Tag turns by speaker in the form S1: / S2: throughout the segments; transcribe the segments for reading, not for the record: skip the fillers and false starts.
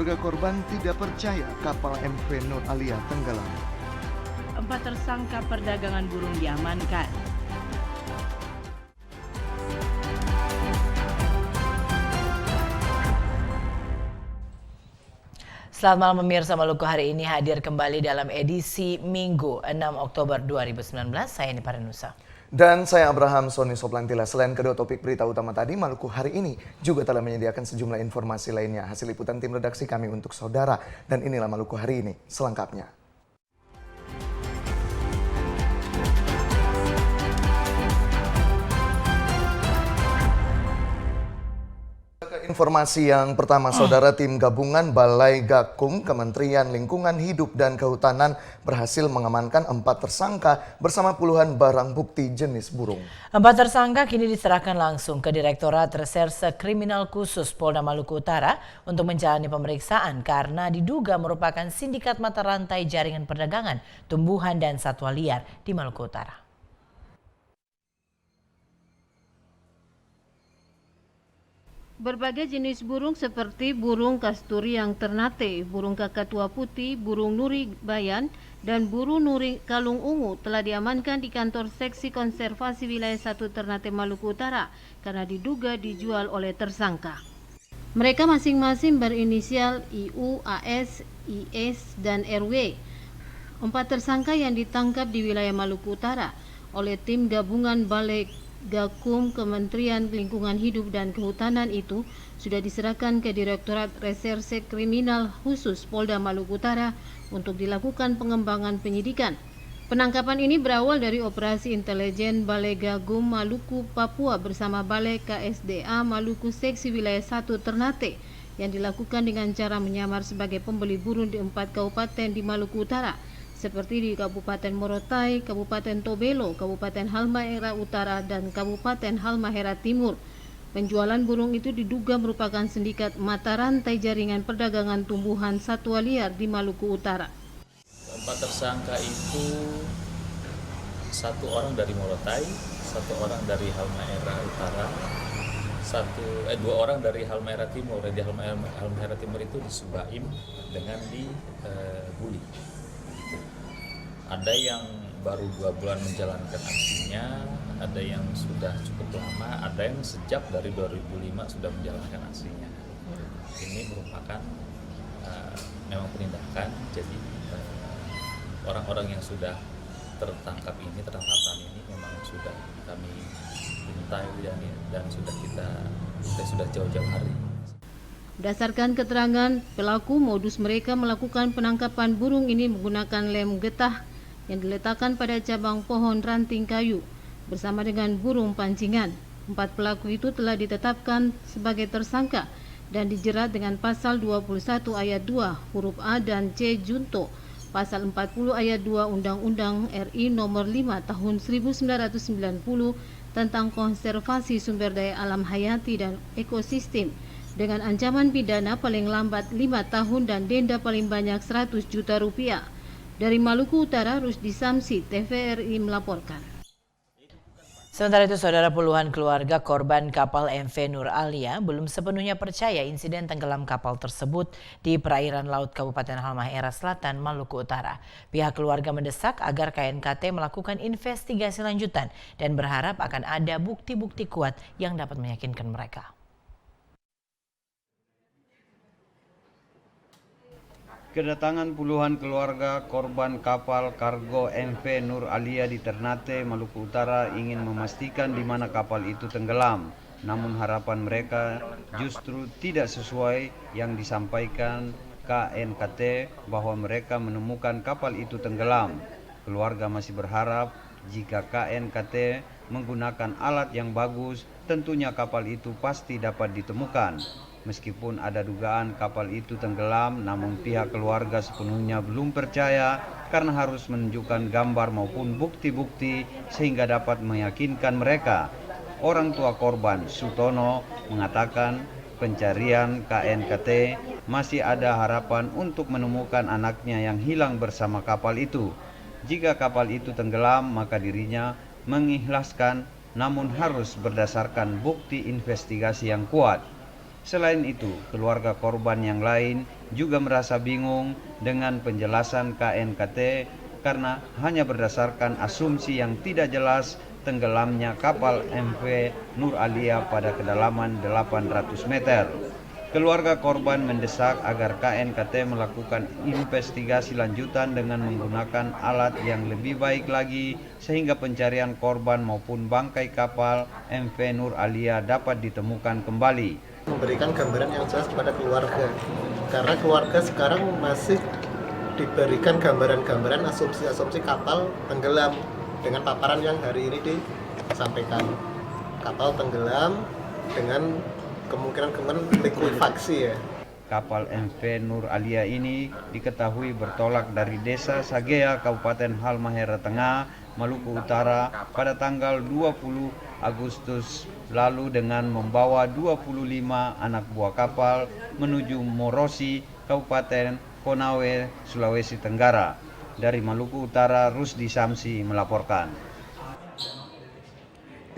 S1: keluarga korban tidak percaya kapal MV Nur Alia tenggelam.
S2: 4 tersangka perdagangan burung diamankan.
S3: Selamat malam pemirsa, Maluku hari ini hadir kembali dalam edisi Minggu 6 Oktober 2019. Saya Nipar Nusa.
S1: Dan saya Abraham Soni Soplantila. Selain kedua topik berita utama tadi, Maluku hari ini juga telah menyediakan sejumlah informasi lainnya. Hasil liputan tim redaksi kami untuk saudara. Dan inilah Maluku hari ini selengkapnya. Informasi yang pertama, saudara, tim gabungan Balai Gakum Kementerian Lingkungan Hidup dan Kehutanan berhasil mengamankan 4 tersangka bersama puluhan barang bukti jenis burung.
S3: 4 tersangka kini diserahkan langsung ke Direktorat Reserse Kriminal Khusus Polda Maluku Utara untuk menjalani pemeriksaan karena diduga merupakan sindikat mata rantai jaringan perdagangan tumbuhan dan satwa liar di Maluku Utara.
S4: Berbagai jenis burung seperti burung kasturi yang ternate, burung kakatua putih, burung nuri bayan, dan burung nuri kalung ungu telah diamankan di kantor Seksi Konservasi Wilayah 1 Ternate Maluku Utara karena diduga dijual oleh tersangka. Mereka masing-masing berinisial IU, AS, IS, dan RW. 4 tersangka yang ditangkap di wilayah Maluku Utara oleh tim gabungan Balai Gakum Kementerian Lingkungan Hidup dan Kehutanan itu sudah diserahkan ke Direktorat Reserse Kriminal Khusus Polda Maluku Utara untuk dilakukan pengembangan penyidikan. Penangkapan ini berawal dari operasi intelijen Balai Gagum Maluku Papua bersama Balai KSDA Maluku Seksi Wilayah 1 Ternate yang dilakukan dengan cara menyamar sebagai pembeli burung di 4 kabupaten di Maluku Utara, seperti di Kabupaten Morotai, Kabupaten Tobelo, Kabupaten Halmahera Utara, dan Kabupaten Halmahera Timur. Penjualan burung itu diduga merupakan sindikat mata rantai jaringan perdagangan tumbuhan satwa liar di Maluku Utara.
S5: 4 tersangka itu 1 orang dari Morotai, 1 orang dari Halmahera Utara, 2 orang dari Halmahera Timur. Di Halmahera Timur itu di Subaim dengan di Buli. Ada yang baru 2 bulan menjalankan aksinya, ada yang sudah cukup lama, ada yang sejak dari 2005 sudah menjalankan aksinya. Ini merupakan memang penindakan, jadi orang-orang yang sudah tertangkap ini memang sudah kami intai dan sudah jauh-jauh hari.
S4: Berdasarkan keterangan pelaku, modus mereka melakukan penangkapan burung ini menggunakan lem getah yang diletakkan pada cabang pohon ranting kayu bersama dengan burung pancingan. 4 pelaku itu telah ditetapkan sebagai tersangka dan dijerat dengan pasal 21 ayat 2 huruf A dan C junto pasal 40 ayat 2 Undang-Undang RI nomor 5 tahun 1990 tentang konservasi sumber daya alam hayati dan ekosistem dengan ancaman pidana paling lambat 5 tahun dan denda paling banyak 100 juta rupiah. Dari Maluku Utara, Rusdi Samsi, TVRI melaporkan.
S3: Sementara itu, saudara, puluhan keluarga korban kapal MV Nur Alia belum sepenuhnya percaya insiden tenggelam kapal tersebut di perairan laut Kabupaten Halmahera Selatan, Maluku Utara. Pihak keluarga mendesak agar KNKT melakukan investigasi lanjutan dan berharap akan ada bukti-bukti kuat yang dapat meyakinkan mereka.
S6: Kedatangan puluhan keluarga korban kapal kargo MV Nur Alia di Ternate, Maluku Utara ingin memastikan di mana kapal itu tenggelam. Namun harapan mereka justru tidak sesuai yang disampaikan KNKT bahwa mereka menemukan kapal itu tenggelam. Keluarga masih berharap jika KNKT menggunakan alat yang bagus, tentunya kapal itu pasti dapat ditemukan. Meskipun ada dugaan kapal itu tenggelam, namun pihak keluarga sepenuhnya belum percaya karena harus menunjukkan gambar maupun bukti-bukti sehingga dapat meyakinkan mereka. Orang tua korban, Sutono, mengatakan pencarian KNKT masih ada harapan untuk menemukan anaknya yang hilang bersama kapal itu. Jika kapal itu tenggelam, maka dirinya mengikhlaskan, namun harus berdasarkan bukti investigasi yang kuat. Selain itu, keluarga korban yang lain juga merasa bingung dengan penjelasan KNKT karena hanya berdasarkan asumsi yang tidak jelas tenggelamnya kapal MV Nur Alia pada kedalaman 800 meter. Keluarga korban mendesak agar KNKT melakukan investigasi lanjutan dengan menggunakan alat yang lebih baik lagi sehingga pencarian korban maupun bangkai kapal MV Nur Alia dapat ditemukan kembali.
S7: Memberikan gambaran yang jelas kepada keluarga, karena keluarga sekarang masih diberikan gambaran-gambaran asumsi-asumsi kapal tenggelam dengan paparan yang hari ini disampaikan. Kapal tenggelam dengan kemungkinan likuifaksi ya.
S6: Kapal MV Nur Alia ini diketahui bertolak dari desa Sagea, Kabupaten Halmahera Tengah, Maluku Utara pada tanggal 20 Agustus lalu dengan membawa 25 anak buah kapal menuju Morosi, Kabupaten Konawe, Sulawesi Tenggara. Dari Maluku Utara, Rusdi Samsi melaporkan.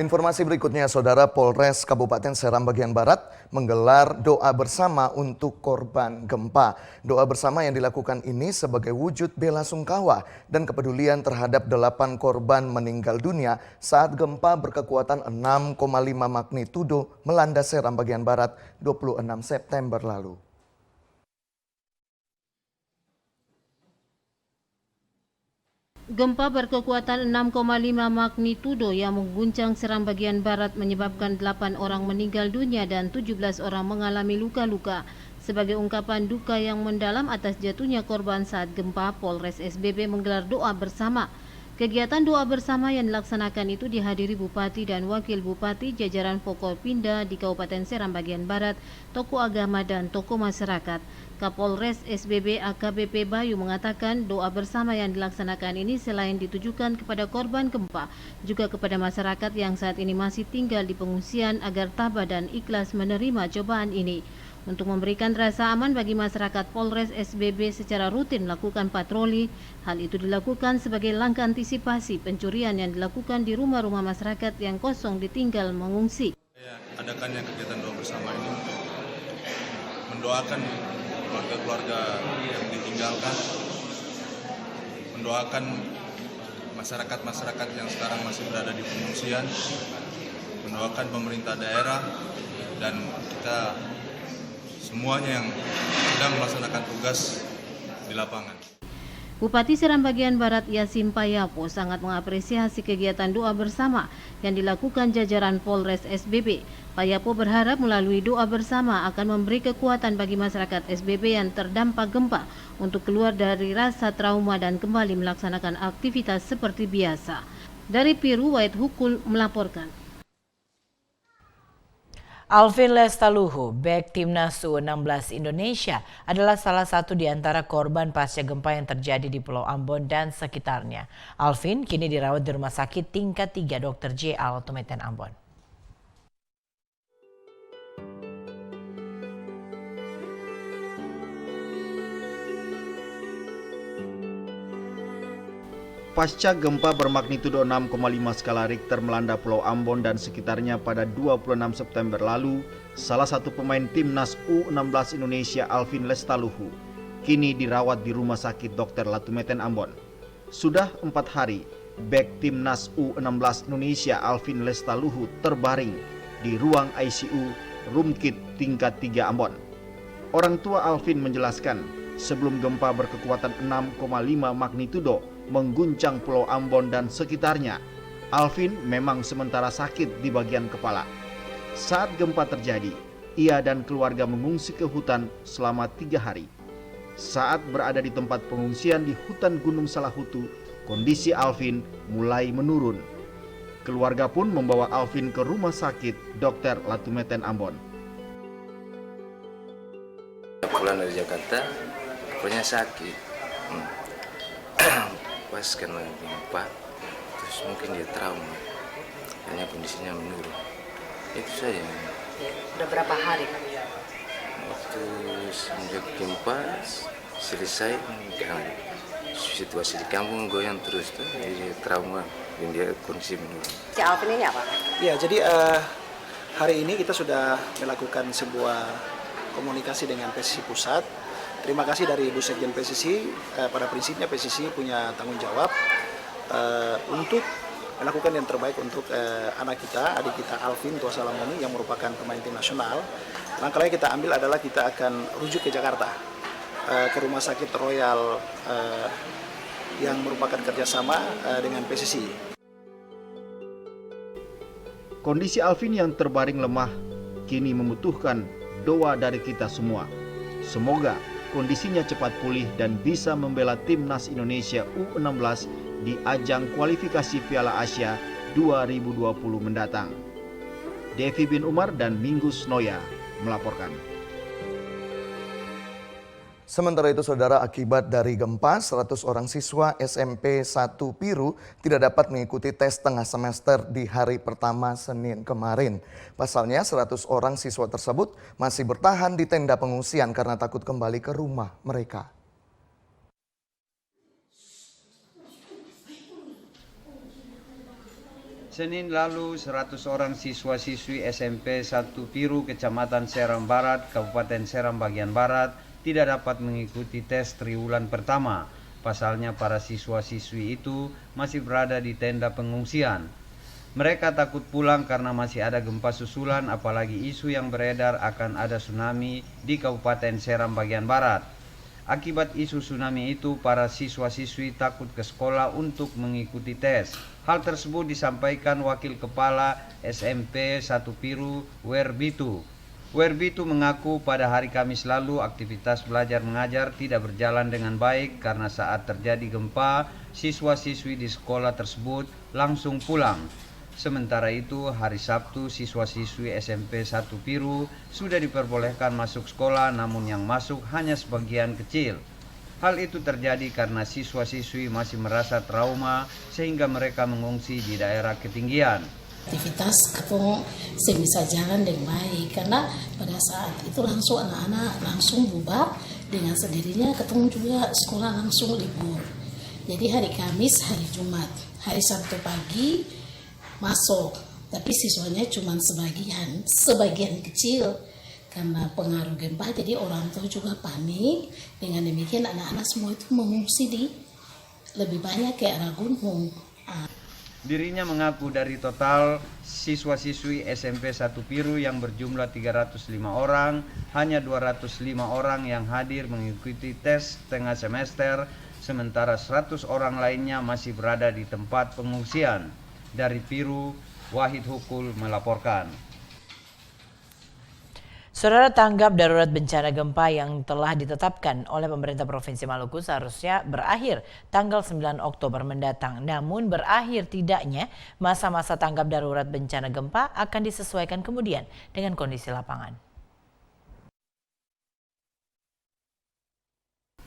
S1: Informasi berikutnya, Saudara, Polres Kabupaten Seram bagian Barat menggelar doa bersama untuk korban gempa. Doa bersama yang dilakukan ini sebagai wujud bela sungkawa dan kepedulian terhadap 8 korban meninggal dunia saat gempa berkekuatan 6,5 magnitudo melanda Seram bagian Barat 26 September lalu.
S4: Gempa berkekuatan 6,5 magnitudo yang mengguncang Seram bagian barat menyebabkan 8 orang meninggal dunia dan 17 orang mengalami luka-luka. Sebagai ungkapan duka yang mendalam atas jatuhnya korban saat gempa, Polres SBB menggelar doa bersama. Kegiatan doa bersama yang dilaksanakan itu dihadiri Bupati dan Wakil Bupati, jajaran Forkopimda di Kabupaten Seram bagian Barat, tokoh agama dan tokoh masyarakat. Kapolres SBB AKBP Bayu mengatakan doa bersama yang dilaksanakan ini selain ditujukan kepada korban gempa, juga kepada masyarakat yang saat ini masih tinggal di pengungsian agar tabah dan ikhlas menerima cobaan ini. Untuk memberikan rasa aman bagi masyarakat, Polres SBB secara rutin melakukan patroli. Hal itu dilakukan sebagai langkah antisipasi pencurian yang dilakukan di rumah-rumah masyarakat yang kosong ditinggal mengungsi.
S8: Adakan yang kegiatan doa bersama ini untuk mendoakan keluarga-keluarga yang ditinggalkan, mendoakan masyarakat-masyarakat yang sekarang masih berada di pengungsian, mendoakan pemerintah daerah, dan kita semuanya yang sedang melaksanakan tugas di lapangan.
S4: Bupati Seram bagian Barat Yasin Payapo sangat mengapresiasi kegiatan doa bersama yang dilakukan jajaran Polres SBB. Payapo berharap melalui doa bersama akan memberi kekuatan bagi masyarakat SBB yang terdampak gempa untuk keluar dari rasa trauma dan kembali melaksanakan aktivitas seperti biasa. Dari Piru, Wahid Hukul melaporkan.
S3: Alvin Lestaluhu, bek Timnas U16 Indonesia, adalah salah satu di antara korban pasca gempa yang terjadi di Pulau Ambon dan sekitarnya. Alvin kini dirawat di Rumah Sakit Tingkat 3 Dr. J. Al-Tumeten Ambon.
S9: Pasca gempa bermagnitudo 6,5 skala Richter melanda Pulau Ambon dan sekitarnya pada 26 September lalu, salah satu pemain Timnas U16 Indonesia Alvin Lestaluhu kini dirawat di Rumah Sakit Dr. Latumeten Ambon. Sudah 4 hari, bek Timnas U16 Indonesia Alvin Lestaluhu terbaring di ruang ICU Rumkit Tingkat 3 Ambon. Orang tua Alvin menjelaskan, sebelum gempa berkekuatan 6,5 magnitudo mengguncang Pulau Ambon dan sekitarnya, Alvin memang sementara sakit di bagian kepala. Saat gempa terjadi, ia dan keluarga mengungsi ke hutan selama 3 hari. Saat berada di tempat pengungsian di hutan Gunung Salahutu, kondisi Alvin mulai menurun. Keluarga pun membawa Alvin ke Rumah Sakit Dr. Latumeten Ambon.
S10: Pulang dari Jakarta, punya sakit. Pas kena gempa, terus mungkin dia trauma, hanya kondisinya menurun. Itu saja.
S11: Udah berapa hari?
S10: Waktu semenjak gempa selesai, situasi di kampung goyang terus tuh, jadi trauma dan dia kondisi menurun.
S11: Si Alvin ini apa?
S12: Ya, jadi hari ini kita sudah melakukan sebuah komunikasi dengan PSSI Pusat. Terima kasih dari Ibu Sekjen PSSI, pada prinsipnya PSSI punya tanggung jawab untuk melakukan yang terbaik untuk adik kita Alvin Tua Salamoni yang merupakan pemain tim nasional. Langkah yang kita ambil adalah kita akan rujuk ke Jakarta, ke Rumah Sakit Royal yang merupakan kerjasama dengan PSSI.
S9: Kondisi Alvin yang terbaring lemah kini membutuhkan doa dari kita semua. Semoga kondisinya cepat pulih dan bisa membela timnas Indonesia U16 di ajang kualifikasi Piala Asia 2020 mendatang. Devi bin Umar dan Minggus Noya melaporkan.
S1: Sementara itu, Saudara, akibat dari gempa, 100 orang siswa SMP 1 Piru tidak dapat mengikuti tes tengah semester di hari pertama Senin kemarin. Pasalnya, 100 orang siswa tersebut masih bertahan di tenda pengungsian karena takut kembali ke rumah mereka.
S6: Senin lalu, 100 orang siswa-siswi SMP 1 Piru, Kecamatan Seram Barat, Kabupaten Seram bagian Barat, tidak dapat mengikuti tes triwulan pertama. Pasalnya para siswa-siswi itu masih berada di tenda pengungsian. Mereka takut pulang karena masih ada gempa susulan, apalagi isu yang beredar akan ada tsunami di Kabupaten Seram bagian Barat. Akibat isu tsunami itu, para siswa-siswi takut ke sekolah untuk mengikuti tes. Hal tersebut disampaikan Wakil Kepala SMP 1 Piru, Werbitu. Werbitu mengaku pada hari Kamis lalu aktivitas belajar mengajar tidak berjalan dengan baik karena saat terjadi gempa, siswa-siswi di sekolah tersebut langsung pulang. Sementara itu, hari Sabtu siswa-siswi SMP 1 Piru sudah diperbolehkan masuk sekolah, namun yang masuk hanya sebagian kecil. Hal itu terjadi karena siswa-siswi masih merasa trauma sehingga mereka mengungsi di daerah ketinggian.
S13: Aktivitas ketemu bisa jalan dengan baik karena pada saat itu langsung anak-anak langsung bubar dengan sendirinya, ketemu juga sekolah langsung libur. Jadi hari Kamis, hari Jumat, hari Sabtu pagi masuk, tapi siswanya cuma sebagian kecil karena pengaruh gempa. Jadi orang tua juga panik. Dengan demikian anak-anak semua itu mengungsi di lebih banyak ke arah gunung.
S6: Dirinya mengaku dari total siswa-siswi SMP 1 Piru yang berjumlah 305 orang, hanya 205 orang yang hadir mengikuti tes tengah semester, sementara 100 orang lainnya masih berada di tempat pengungsian. Dari Piru, Wahid Hukul melaporkan.
S3: Saudara, tanggap darurat bencana gempa yang telah ditetapkan oleh pemerintah Provinsi Maluku seharusnya berakhir tanggal 9 Oktober mendatang. Namun berakhir tidaknya masa-masa tanggap darurat bencana gempa akan disesuaikan kemudian dengan kondisi lapangan.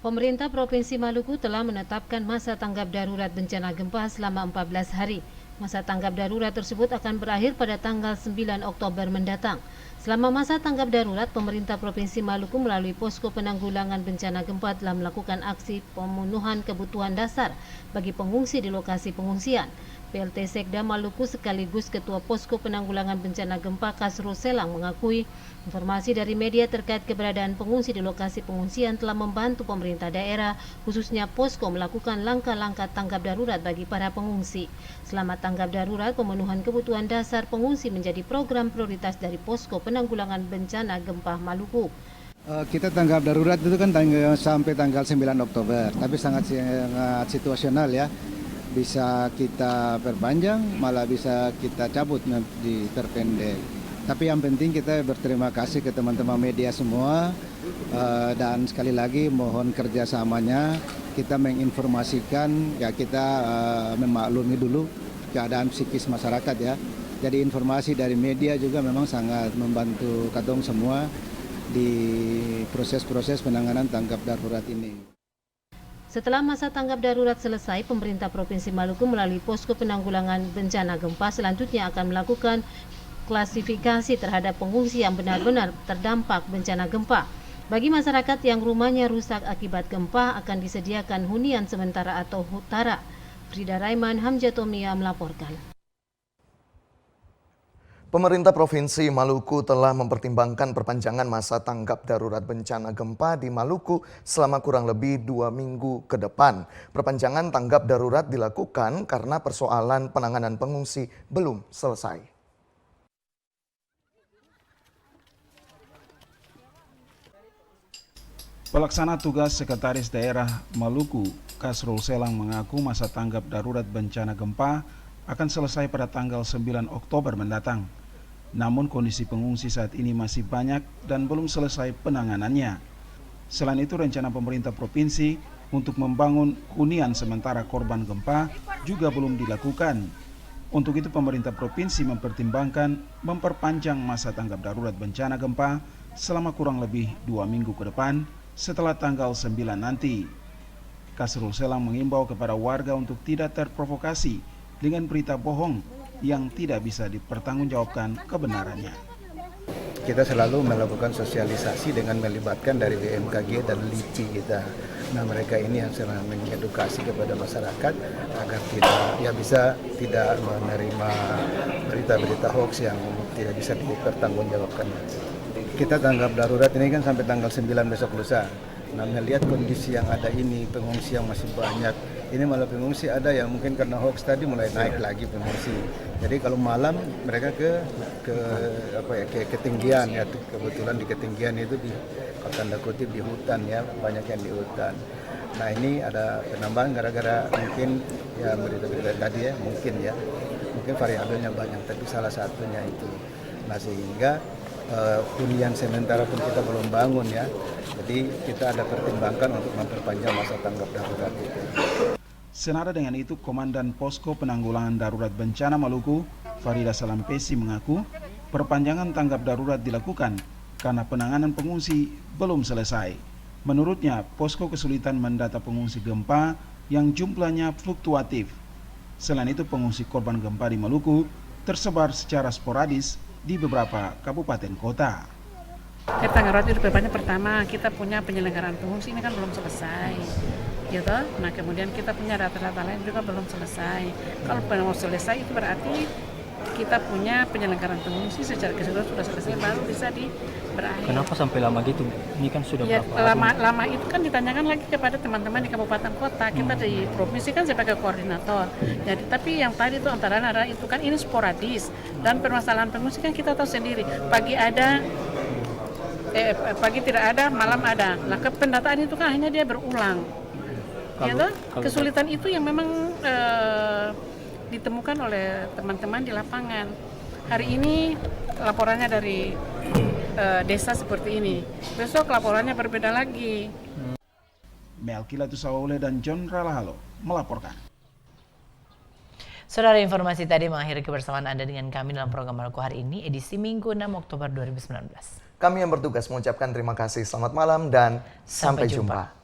S4: Pemerintah Provinsi Maluku telah menetapkan masa tanggap darurat bencana gempa selama 14 hari. Masa tanggap darurat tersebut akan berakhir pada tanggal 9 Oktober mendatang. Selama masa tanggap darurat, pemerintah Provinsi Maluku melalui Posko Penanggulangan Bencana Gempa telah melakukan aksi pemenuhan kebutuhan dasar bagi pengungsi di lokasi pengungsian. PLT Sekda Maluku sekaligus Ketua Posko Penanggulangan Bencana Gempa Kasro Selang mengakui informasi dari media terkait keberadaan pengungsi di lokasi pengungsian telah membantu pemerintah daerah, khususnya Posko, melakukan langkah-langkah tanggap darurat bagi para pengungsi. Selama tanggap darurat, pemenuhan kebutuhan dasar pengungsi menjadi program prioritas dari Posko Penanggulangan Bencana Gempa Maluku.
S14: Kita tanggap darurat itu kan sampai tanggal 9 Oktober, tapi sangat situasional ya. Bisa kita perpanjang, malah bisa kita cabut diperpendek. Tapi yang penting kita berterima kasih ke teman-teman media semua, dan sekali lagi mohon kerjasamanya. Kita menginformasikan, ya kita memaklumi dulu keadaan psikis masyarakat ya. Jadi informasi dari media juga memang sangat membantu katong semua di proses-proses penanganan tanggap darurat ini.
S4: Setelah masa tanggap darurat selesai, pemerintah Provinsi Maluku melalui Posko Penanggulangan Bencana Gempa selanjutnya akan melakukan klasifikasi terhadap pengungsi yang benar-benar terdampak bencana gempa. Bagi masyarakat yang rumahnya rusak akibat gempa akan disediakan hunian sementara atau hutara. Frida Raiman, Hamjatomia melaporkan.
S1: Pemerintah Provinsi Maluku telah mempertimbangkan perpanjangan masa tanggap darurat bencana gempa di Maluku selama kurang lebih 2 minggu ke depan. Perpanjangan tanggap darurat dilakukan karena persoalan penanganan pengungsi belum selesai.
S15: Pelaksana tugas Sekretaris Daerah Maluku, Kasrul Selang mengaku masa tanggap darurat bencana gempa akan selesai pada tanggal 9 Oktober mendatang. Namun kondisi pengungsi saat ini masih banyak dan belum selesai penanganannya. Selain itu rencana pemerintah provinsi untuk membangun hunian sementara korban gempa juga belum dilakukan. Untuk itu pemerintah provinsi mempertimbangkan memperpanjang masa tanggap darurat bencana gempa selama kurang lebih 2 minggu ke depan setelah tanggal 9 nanti. Kasrul Selang mengimbau kepada warga untuk tidak terprovokasi dengan berita bohong yang tidak bisa dipertanggungjawabkan kebenarannya.
S14: Kita selalu melakukan sosialisasi dengan melibatkan dari BMKG dan LIPI kita. Nah, mereka ini yang sedang mengedukasi kepada masyarakat agar tidak menerima berita-berita hoax yang tidak bisa dipertanggungjawabkan. Kita tanggap darurat ini kan sampai tanggal 9 besok lusa. Nah, melihat kondisi yang ada ini, pengungsi yang masih banyak, ini malah pengungsi ada yang mungkin karena hoax tadi mulai naik lagi pengungsi. Jadi kalau malam mereka ke ketinggian ya, kebetulan di ketinggian itu di tanda kutip di hutan ya, banyak yang di hutan. Nah, ini ada penambahan gara-gara mungkin ya berita-berita tadi ya, mungkin variabelnya banyak, tapi salah satunya itu. Nah, sehingga hunian sementara pun kita belum bangun ya. Jadi kita ada pertimbangkan untuk memperpanjang masa tanggap darurat itu.
S15: Senada dengan itu, Komandan Posko Penanggulangan Darurat Bencana Maluku, Farida Salampesi mengaku perpanjangan tanggap darurat dilakukan karena penanganan pengungsi belum selesai. Menurutnya, posko kesulitan mendata pengungsi gempa yang jumlahnya fluktuatif. Selain itu, pengungsi korban gempa di Maluku tersebar secara sporadis di beberapa kabupaten kota.
S16: Tanggap darurat itu pertama kita punya penyelenggaraan pengungsi ini kan belum selesai, gitu. Nah kemudian kita punya data-data lain juga belum selesai. Kalau belum selesai itu berarti kita punya penyelenggaraan pengungsi secara keseluruhan sudah selesai baru bisa berakhir.
S17: Kenapa sampai lama gitu? Ini kan sudah
S16: ya,
S17: berapa
S16: lama itu kan ditanyakan lagi kepada teman-teman di kabupaten kota. Kita di provinsi kan sebagai koordinator. Jadi tapi yang tadi itu antara ada itu kan ini sporadis dan permasalahan pengungsi kan kita tahu sendiri. Pagi ada, pagi tidak ada, malam ada. Nah pendataan itu kan akhirnya dia berulang. Kesulitan itu yang memang ditemukan oleh teman-teman di lapangan. Hari ini laporannya dari desa seperti ini. Besok laporannya berbeda lagi.
S15: Melkilatus Saule dan John Ralahalo melaporkan.
S3: Saudara, informasi tadi mengakhiri kebersamaan Anda dengan kami dalam program Maluku hari ini, edisi Minggu 6 Oktober 2019.
S1: Kami yang bertugas mengucapkan terima kasih, selamat malam dan sampai jumpa.